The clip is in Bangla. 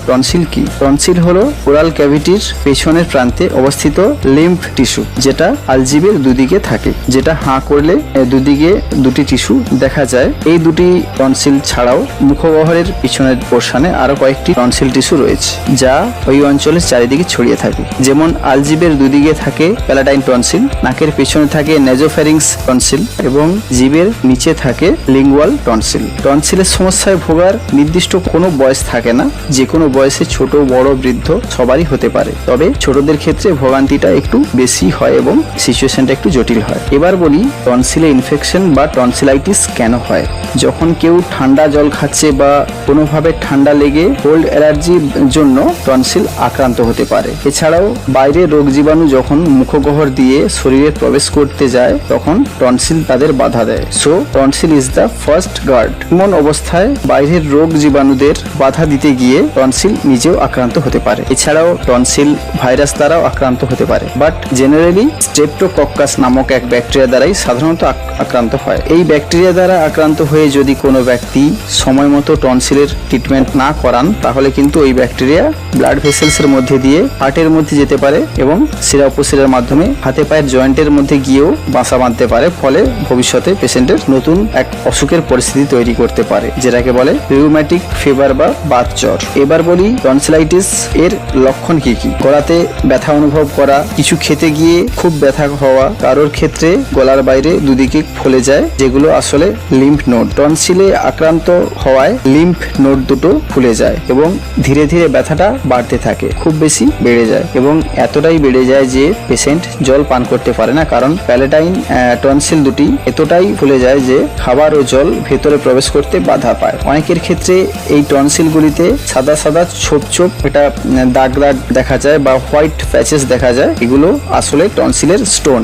টনসিল কি? টনসিল হলো ওরাল ক্যাভিটির পেছনের প্রান্তে অবস্থিত লিম্ফ টিস্যু, যেটা আলজিবের দুদিকে থাকে, যেটা হাঁ করলে দুদিকে দুটি টিস্যু দেখা যায়। এই দুটি টনসিল ছাড়াও মুখগহ্বরের পিছনের পোর্শনে আরো কয়েকটি টনসিল টিস্যু রয়েছে, যা ওই অঞ্চলের চারিদিকে ছড়িয়ে থাকে। যেমন আলজিবের দুদিকে থাকে প্যালাটাইন টনসিল, নাকের পেছনে থাকে নেজোফ্যারিংস টনসিল এবং জিভের নিচে থাকে লিঙ্গুয়াল টনসিল। টনসিলের সমস্যায় ভোগার নির্দিষ্ট কোনো বয়স থাকে না, যে কোনো বয়সে ছোট বড় বৃদ্ধ সবারই হতে পারে। তবে ছোটদের ক্ষেত্রে ভোগান্তিটা একটু বেশি হয় এবং সিচুয়েশনটা একটু জটিল হয়। এবার বলি টনসিলে ইনফেকশন বা টনসিলাইটিস কেন হয়। যখন কেউ ঠান্ডা জল খাচ্ছে বা কোনোভাবে ঠান্ডা লেগে কোল্ড অ্যালার্জির জন্য টনসিল আক্রান্ত হতে পারে। এছাড়াও বাইরে রোগ জীবাণু যখন মুখগহ্বর দিয়ে শরীরে প্রবেশ করতে যায় তখন টনসিল তাদের বাধা দেয়। So tonsil is the first guard. এমন অবস্থায় বাইরের রোগ জীবাণুদের বাধা দিতে গিয়ে টনসিল নিজেও আক্রান্ত হতে পারে। এছাড়াও টনসিল ভাইরাস দ্বারাও আক্রান্ত হতে পারে, বাট জেনারেলি স্ট্রেপ্টোকক্কাস নামক এক ব্যাকটেরিয়া দ্বারাই সাধারণত আক্রান্ত হয়। এই ব্যাকটেরিয়া দ্বারা আক্রান্ত হয়ে যদি কোনো ব্যক্তি সময় মতো টনসিলের ট্রিটমেন্ট না করান, তাহলে কিন্তু ওই ব্যাকটেরিয়া ব্লাড ভেসেলসের মধ্যে দিয়ে হার্টের মধ্যে যেতে পারে এবং শিরা উপশিরার মাধ্যমে হাতে পায়ের জয়েন্টের মধ্যে গিয়েও বাসা বাঁধতে পারে। ফলে ভবিষ্যতে পেশেন্টের নতুন এক অসুখের পরিস্থিতি তৈরি করতে পারে, যেটাকে বলে রিউম্যাটিক ফিভার বা বাতজ্বর। এবার বলি টনসিলাইটিস এর লক্ষণ কি কি। গলাতে ব্যথা অনুভব করা, কিছু খেতে গিয়ে খুব ব্যথা হওয়া, কারোর ক্ষেত্রে গলার বাইরে দুদিকে ফুলে যায়, যেগুলো আসলে লিম্ফ নোড। টনসিলে আক্রান্ত হওয়ায় লিম্ফ নোড দুটো ফুলে যায় এবং ধীরে ধীরে ব্যথাটা বাড়তে থাকে, খুব বেশি বেড়ে যায় এবং এতটাই বেড়ে যায় যে পেশেন্ট জল পান করতে পারে না, কারণ প্যালাটাইন টনসিল দুটি এতটাই ফুলে যায় যে খাবার ও জল ভেতরে প্রবেশ করতে বাধা পায়। অনেকের ক্ষেত্রে এই টনসিলগুলিতে সাদা সাদা ছোপ ছোপ এটা দাগ দাগ দেখা যায় বা হোয়াইট প্যাচেস দেখা যায়, এগুলো আসলে টনসিলের স্টোন।